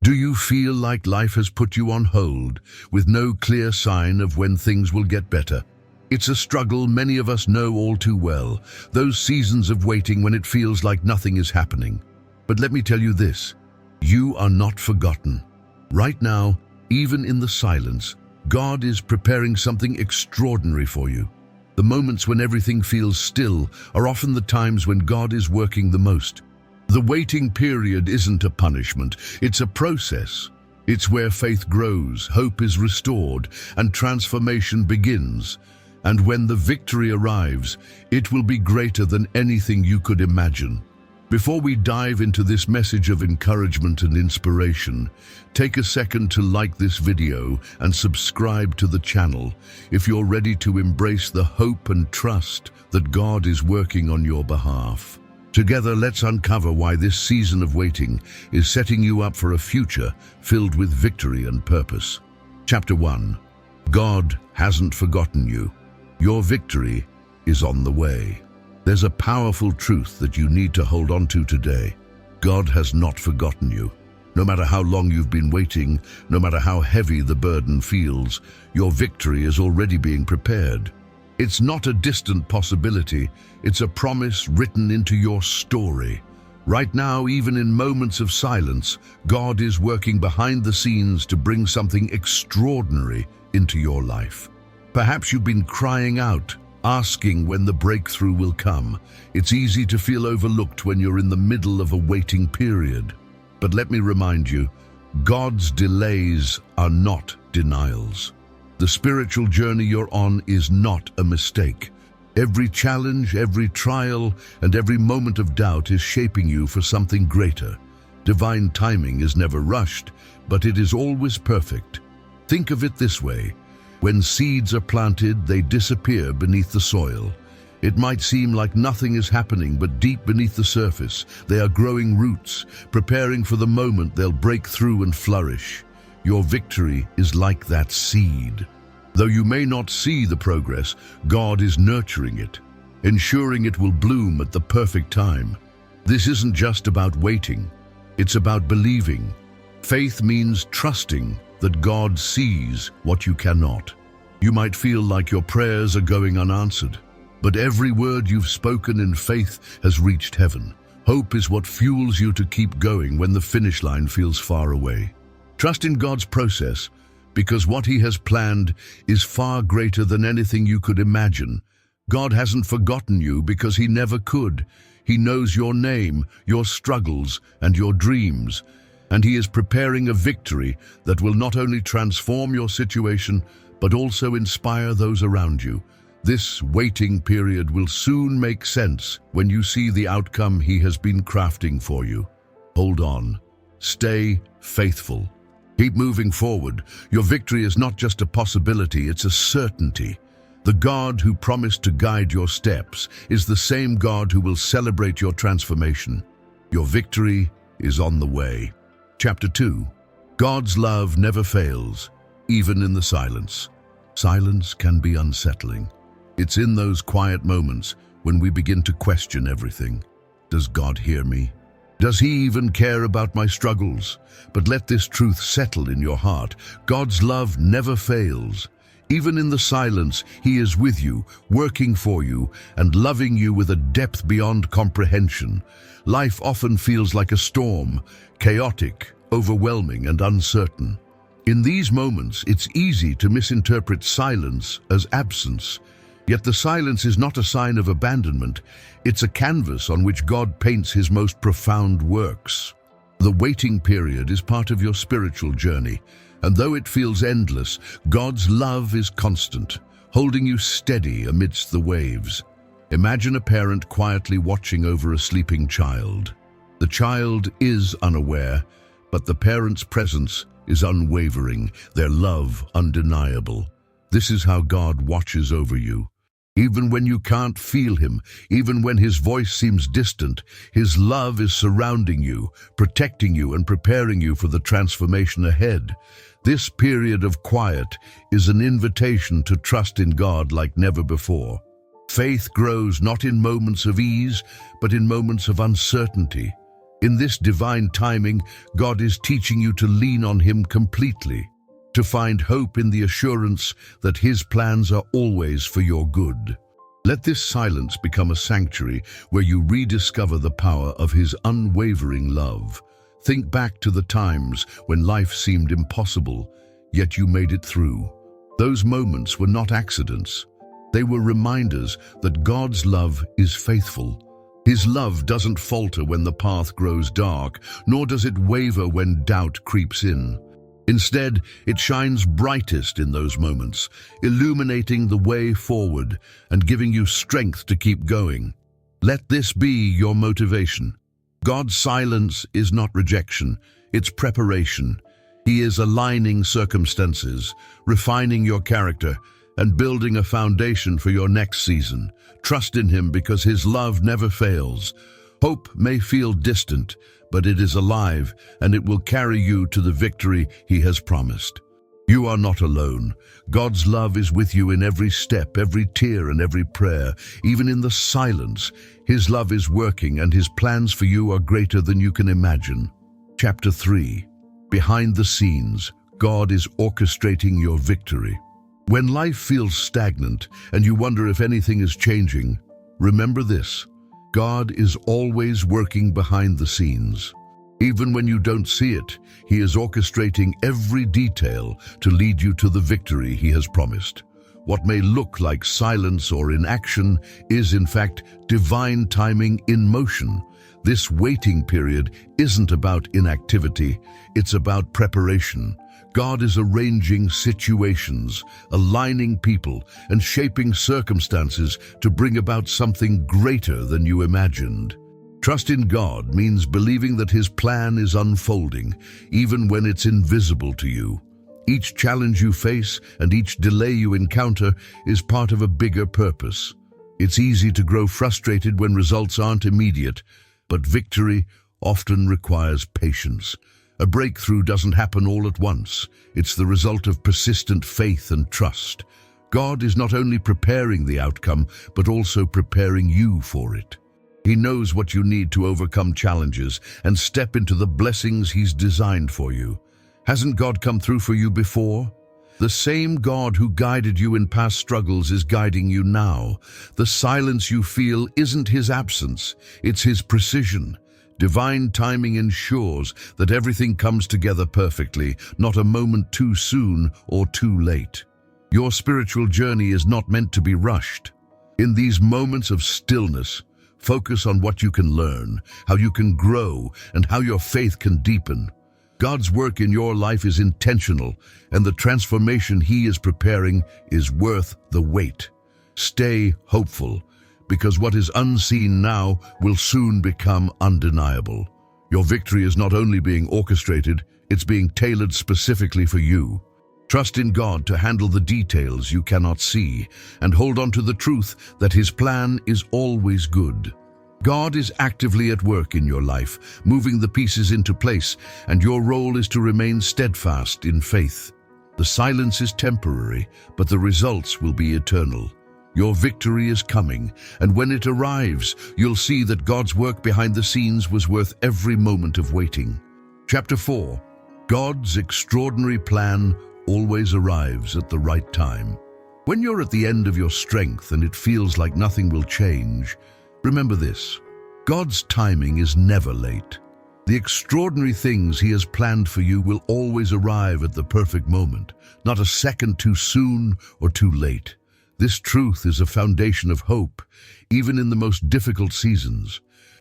Do you feel like life has put you on hold, with no clear sign of when things will get better? It's a struggle many of us know all too well, those seasons of waiting when it feels like nothing is happening. But let me tell you this, you are not forgotten. Right now, even in the silence, God is preparing something extraordinary for you. The moments when everything feels still are often the times when God is working the most. The waiting period isn't a punishment, it's a process. It's where faith grows, hope is restored, and transformation begins. And when the victory arrives, it will be greater than anything you could imagine. Before we dive into this message of encouragement and inspiration, take a second to like this video and subscribe to the channel if you're ready to embrace the hope and trust that God is working on your behalf. Together, let's uncover why this season of waiting is setting you up for a future filled with victory and purpose. Chapter 1. God hasn't forgotten you. Your victory is on the way. There's a powerful truth that you need to hold on to today. God has not forgotten you. No matter how long you've been waiting, no matter how heavy the burden feels, your victory is already being prepared. It's not a distant possibility, it's a promise written into your story. Right now, even in moments of silence, God is working behind the scenes to bring something extraordinary into your life. Perhaps you've been crying out, asking when the breakthrough will come. It's easy to feel overlooked when you're in the middle of a waiting period. But let me remind you, God's delays are not denials. The spiritual journey you're on is not a mistake. Every challenge, every trial, and every moment of doubt is shaping you for something greater. Divine timing is never rushed, but it is always perfect. Think of it this way. When seeds are planted, they disappear beneath the soil. It might seem like nothing is happening, but deep beneath the surface, they are growing roots, preparing for the moment they'll break through and flourish. Your victory is like that seed. Though you may not see the progress, God is nurturing it, ensuring it will bloom at the perfect time. This isn't just about waiting, it's about believing. Faith means trusting that God sees what you cannot. You might feel like your prayers are going unanswered, but every word you've spoken in faith has reached heaven. Hope is what fuels you to keep going when the finish line feels far away. Trust in God's process, because what He has planned is far greater than anything you could imagine. God hasn't forgotten you because He never could. He knows your name, your struggles, and your dreams. And He is preparing a victory that will not only transform your situation, but also inspire those around you. This waiting period will soon make sense when you see the outcome He has been crafting for you. Hold on. Stay faithful. Keep moving forward. Your victory is not just a possibility, it's a certainty. The God who promised to guide your steps is the same God who will celebrate your transformation. Your victory is on the way. Chapter 2. God's love never fails, even in the silence. Silence can be unsettling. It's in those quiet moments when we begin to question everything. Does God hear me? Does He even care about my struggles? But let this truth settle in your heart. God's love never fails. Even in the silence, He is with you, working for you, and loving you with a depth beyond comprehension. Life often feels like a storm, chaotic, overwhelming, and uncertain. In these moments, it's easy to misinterpret silence as absence. Yet the silence is not a sign of abandonment. It's a canvas on which God paints His most profound works. The waiting period is part of your spiritual journey, and though it feels endless, God's love is constant, holding you steady amidst the waves. Imagine a parent quietly watching over a sleeping child. The child is unaware, but the parent's presence is unwavering, their love undeniable. This is how God watches over you. Even when you can't feel Him, even when His voice seems distant, His love is surrounding you, protecting you, and preparing you for the transformation ahead. This period of quiet is an invitation to trust in God like never before. Faith grows not in moments of ease, but in moments of uncertainty. In this divine timing, God is teaching you to lean on Him completely, to find hope in the assurance that His plans are always for your good. Let this silence become a sanctuary where you rediscover the power of His unwavering love. Think back to the times when life seemed impossible, yet you made it through. Those moments were not accidents. They were reminders that God's love is faithful. His love doesn't falter when the path grows dark, nor does it waver when doubt creeps in. Instead, it shines brightest in those moments, illuminating the way forward and giving you strength to keep going. Let this be your motivation. God's silence is not rejection, it's preparation. He is aligning circumstances, refining your character, and building a foundation for your next season. Trust in Him because His love never fails. Hope may feel distant, but it is alive, and it will carry you to the victory He has promised. You are not alone. God's love is with you in every step, every tear, and every prayer. Even in the silence, His love is working, and His plans for you are greater than you can imagine. Chapter 3. Behind the scenes, God is orchestrating your victory. When life feels stagnant and you wonder if anything is changing, remember this: God is always working behind the scenes. Even when you don't see it, He is orchestrating every detail to lead you to the victory He has promised. What may look like silence or inaction is in fact divine timing in motion. This waiting period isn't about inactivity, it's about preparation. God is arranging situations, aligning people, and shaping circumstances to bring about something greater than you imagined. Trust in God means believing that His plan is unfolding, even when it's invisible to you. Each challenge you face and each delay you encounter is part of a bigger purpose. It's easy to grow frustrated when results aren't immediate, but victory often requires patience. A breakthrough doesn't happen all at once. It's the result of persistent faith and trust. God is not only preparing the outcome, but also preparing you for it. He knows what you need to overcome challenges and step into the blessings He's designed for you. Hasn't God come through for you before? The same God who guided you in past struggles is guiding you now. The silence you feel isn't His absence, it's His precision. Divine timing ensures that everything comes together perfectly, not a moment too soon or too late. Your spiritual journey is not meant to be rushed. In these moments of stillness, focus on what you can learn, how you can grow, and how your faith can deepen. God's work in your life is intentional, and the transformation He is preparing is worth the wait. Stay hopeful, because what is unseen now will soon become undeniable. Your victory is not only being orchestrated, it's being tailored specifically for you. Trust in God to handle the details you cannot see, and hold on to the truth that His plan is always good. God is actively at work in your life, moving the pieces into place, and your role is to remain steadfast in faith. The silence is temporary, but the results will be eternal. Your victory is coming, and when it arrives, you'll see that God's work behind the scenes was worth every moment of waiting. Chapter 4. God's extraordinary plan always arrives at the right time. When you're at the end of your strength and it feels like nothing will change, remember this: God's timing is never late. The extraordinary things He has planned for you will always arrive at the perfect moment, not a second too soon or too late. This truth is a foundation of hope, even in the most difficult seasons.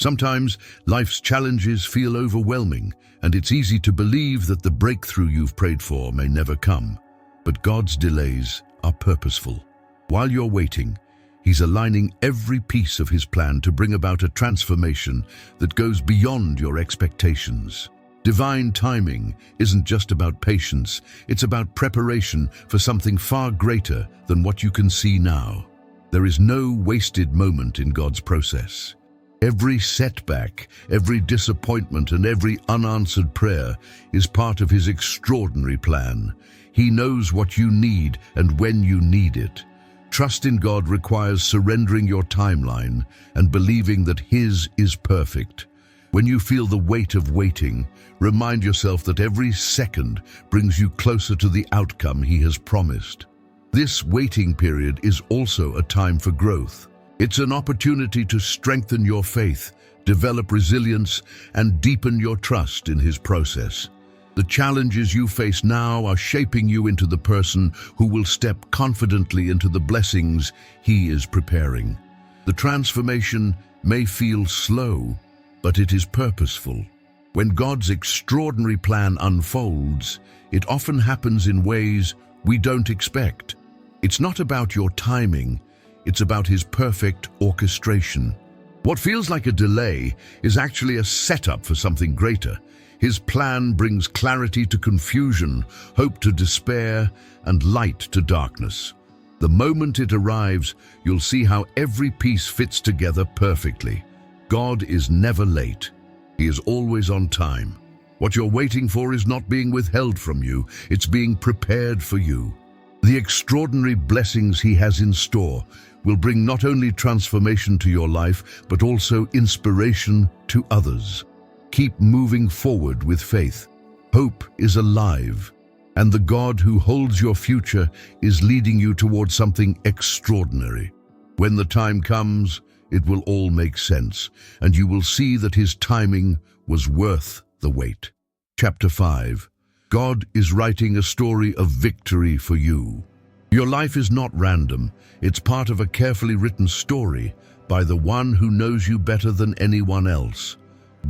Sometimes life's challenges feel overwhelming, and it's easy to believe that the breakthrough you've prayed for may never come. But God's delays are purposeful. While you're waiting, He's aligning every piece of His plan to bring about a transformation that goes beyond your expectations. Divine timing isn't just about patience, it's about preparation for something far greater than what you can see now. There is no wasted moment in God's process. Every setback, every disappointment, and every unanswered prayer is part of His extraordinary plan. He knows what you need and when you need it. Trust in God requires surrendering your timeline and believing that His is perfect. When you feel the weight of waiting, remind yourself that every second brings you closer to the outcome He has promised. This waiting period is also a time for growth. It's an opportunity to strengthen your faith, develop resilience, and deepen your trust in His process. The challenges you face now are shaping you into the person who will step confidently into the blessings He is preparing. The transformation may feel slow, but it is purposeful. When God's extraordinary plan unfolds, it often happens in ways we don't expect. It's not about your timing, it's about His perfect orchestration. What feels like a delay is actually a setup for something greater. His plan brings clarity to confusion, hope to despair, and light to darkness. The moment it arrives, you'll see how every piece fits together perfectly. God is never late. He is always on time. What you're waiting for is not being withheld from you, it's being prepared for you. The extraordinary blessings He has in store will bring not only transformation to your life, but also inspiration to others. Keep moving forward with faith. Hope is alive, and the God who holds your future is leading you towards something extraordinary. When the time comes, it will all make sense, and you will see that His timing was worth the wait. Chapter 5. God is writing a story of victory for you. Your life is not random. It's part of a carefully written story by the one who knows you better than anyone else.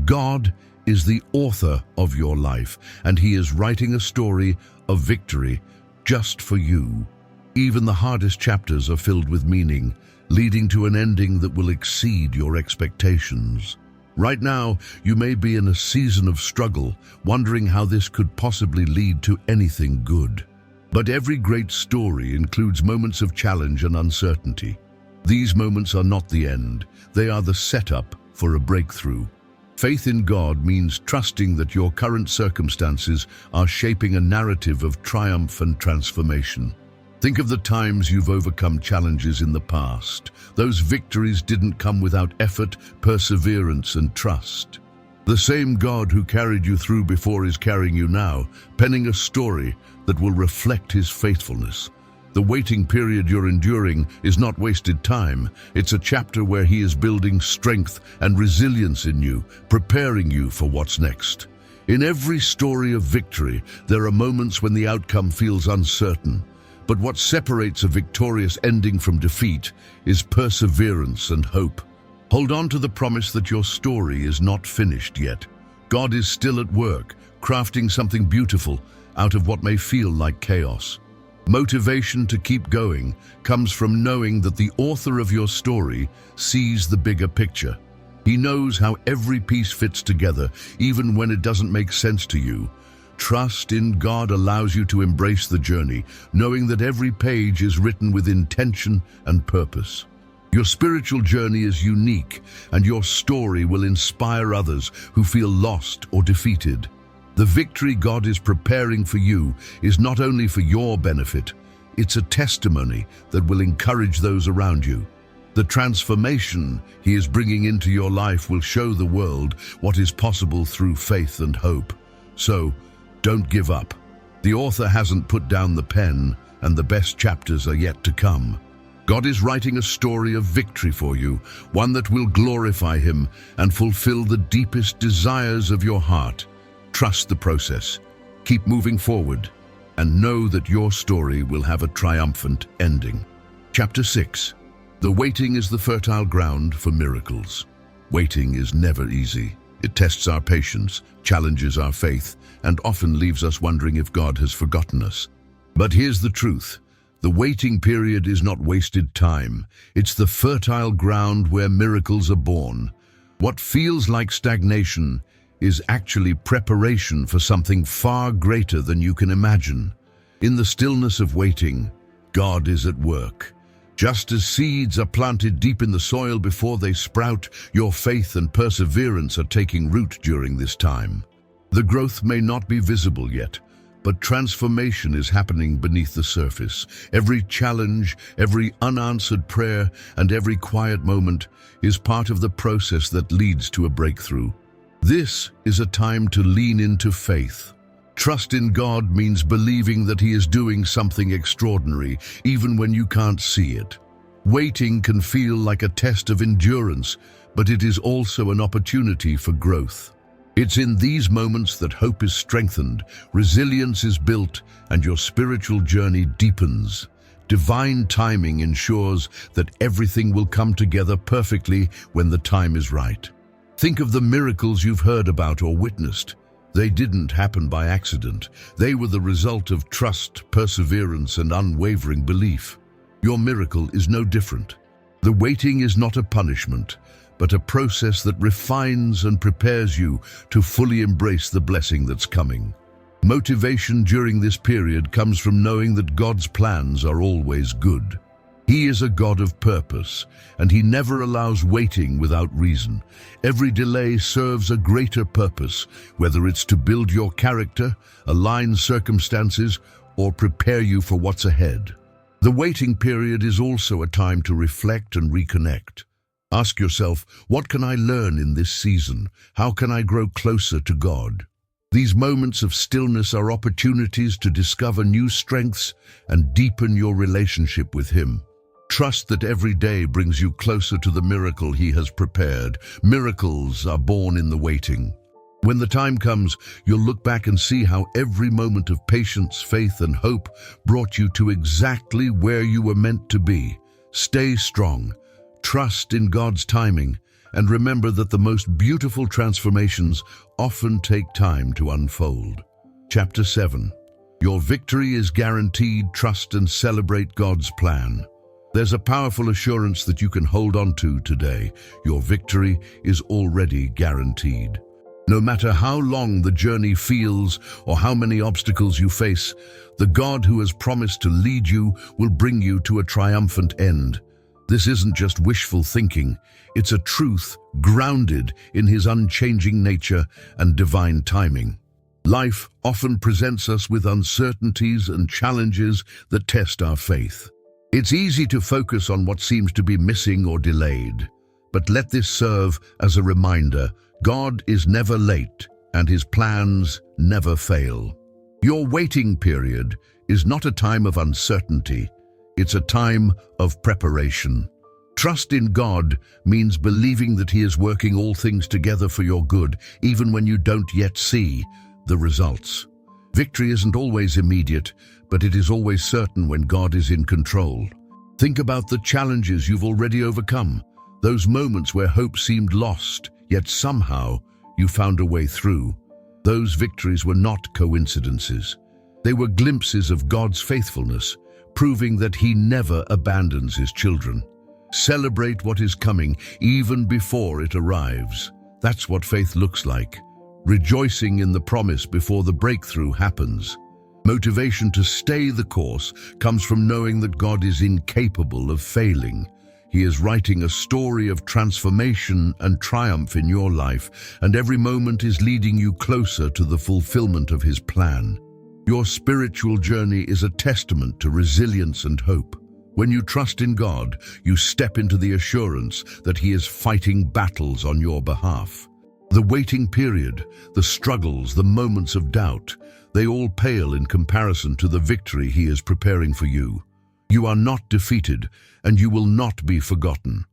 God is the author of your life, and He is writing a story of victory just for you. Even the hardest chapters are filled with meaning, leading to an ending that will exceed your expectations. Right now, you may be in a season of struggle, wondering how this could possibly lead to anything good. But every great story includes moments of challenge and uncertainty. These moments are not the end, they are the setup for a breakthrough. Faith in God means trusting that your current circumstances are shaping a narrative of triumph and transformation. Think of the times you've overcome challenges in the past. Those victories didn't come without effort, perseverance, and trust. The same God who carried you through before is carrying you now, penning a story that will reflect His faithfulness. The waiting period you're enduring is not wasted time. It's a chapter where He is building strength and resilience in you, preparing you for what's next. In every story of victory, there are moments when the outcome feels uncertain. But what separates a victorious ending from defeat is perseverance and hope. Hold on to the promise that your story is not finished yet. God is still at work, crafting something beautiful out of what may feel like chaos. Motivation to keep going comes from knowing that the author of your story sees the bigger picture. He knows how every piece fits together, even when it doesn't make sense to you. Trust in God allows you to embrace the journey, knowing that every page is written with intention and purpose. Your spiritual journey is unique, and your story will inspire others who feel lost or defeated. The victory God is preparing for you is not only for your benefit, it's a testimony that will encourage those around you. The transformation He is bringing into your life will show the world what is possible through faith and hope. So, don't give up. The author hasn't put down the pen, and the best chapters are yet to come. God is writing a story of victory for you, one that will glorify Him and fulfill the deepest desires of your heart. Trust the process, keep moving forward, and know that your story will have a triumphant ending. Chapter 6. The waiting is the fertile ground for miracles. Waiting is never easy. It tests our patience, challenges our faith, and often leaves us wondering if God has forgotten us. But here's the truth. The waiting period is not wasted time. It's the fertile ground where miracles are born. What feels like stagnation is actually preparation for something far greater than you can imagine. In the stillness of waiting, God is at work. Just as seeds are planted deep in the soil before they sprout, your faith and perseverance are taking root during this time. The growth may not be visible yet, but transformation is happening beneath the surface. Every challenge, every unanswered prayer, and every quiet moment is part of the process that leads to a breakthrough. This is a time to lean into faith. Trust in God means believing that He is doing something extraordinary, even when you can't see it. Waiting can feel like a test of endurance, but it is also an opportunity for growth. It's in these moments that hope is strengthened, resilience is built, and your spiritual journey deepens. Divine timing ensures that everything will come together perfectly when the time is right. Think of the miracles you've heard about or witnessed. They didn't happen by accident. They were the result of trust, perseverance, and unwavering belief. Your miracle is no different. The waiting is not a punishment, but a process that refines and prepares you to fully embrace the blessing that's coming. Motivation during this period comes from knowing that God's plans are always good. He is a God of purpose, and He never allows waiting without reason. Every delay serves a greater purpose, whether it's to build your character, align circumstances, or prepare you for what's ahead. The waiting period is also a time to reflect and reconnect. Ask yourself, what can I learn in this season? How can I grow closer to God? These moments of stillness are opportunities to discover new strengths and deepen your relationship with Him. Trust that every day brings you closer to the miracle He has prepared. Miracles are born in the waiting. When the time comes, you'll look back and see how every moment of patience, faith, and hope brought you to exactly where you were meant to be. Stay strong, trust in God's timing, and remember that the most beautiful transformations often take time to unfold. Chapter 7. Your victory is guaranteed. Trust and celebrate God's plan. There's a powerful assurance that you can hold on to today. Your victory is already guaranteed. No matter how long the journey feels or how many obstacles you face, the God who has promised to lead you will bring you to a triumphant end. This isn't just wishful thinking. It's a truth grounded in His unchanging nature and divine timing. Life often presents us with uncertainties and challenges that test our faith. It's easy to focus on what seems to be missing or delayed, but let this serve as a reminder: God is never late, and His plans never fail. Your waiting period is not a time of uncertainty. It's a time of preparation. Trust in God means believing that He is working all things together for your good, even when you don't yet see the results. Victory isn't always immediate, but it is always certain when God is in control. Think about the challenges you've already overcome, those moments where hope seemed lost, yet somehow you found a way through. Those victories were not coincidences. They were glimpses of God's faithfulness, proving that He never abandons His children. Celebrate what is coming even before it arrives. That's what faith looks like, rejoicing in the promise before the breakthrough happens. Motivation to stay the course comes from knowing that God is incapable of failing. He is writing a story of transformation and triumph in your life, and every moment is leading you closer to the fulfillment of His plan. Your spiritual journey is a testament to resilience and hope. When you trust in God, you step into the assurance that He is fighting battles on your behalf. The waiting period, the struggles, the moments of doubt, they all pale in comparison to the victory He is preparing for you. You are not defeated, and you will not be forgotten.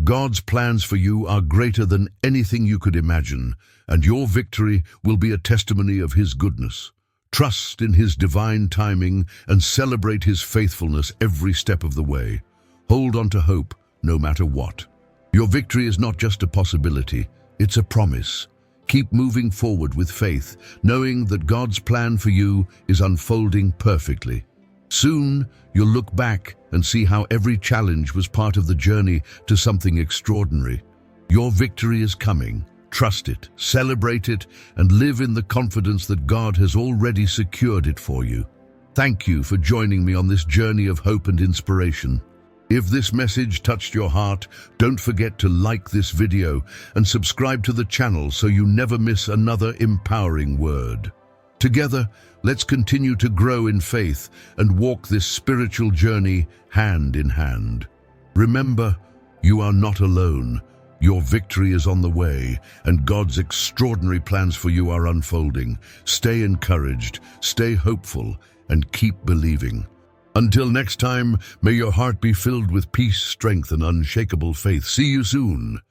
God's plans for you are greater than anything you could imagine, and your victory will be a testimony of His goodness. Trust in His divine timing and celebrate His faithfulness every step of the way. Hold on to hope, no matter what. Your victory is not just a possibility, it's a promise. Keep moving forward with faith, knowing that God's plan for you is unfolding perfectly. Soon, you'll look back and see how every challenge was part of the journey to something extraordinary. Your victory is coming. Trust it, celebrate it, and live in the confidence that God has already secured it for you. Thank you for joining me on this journey of hope and inspiration. If this message touched your heart, don't forget to like this video and subscribe to the channel so you never miss another empowering word. Together, let's continue to grow in faith and walk this spiritual journey hand in hand. Remember, you are not alone. Your victory is on the way, and God's extraordinary plans for you are unfolding. Stay encouraged, stay hopeful, and keep believing. Until next time, may your heart be filled with peace, strength, and unshakable faith. See you soon.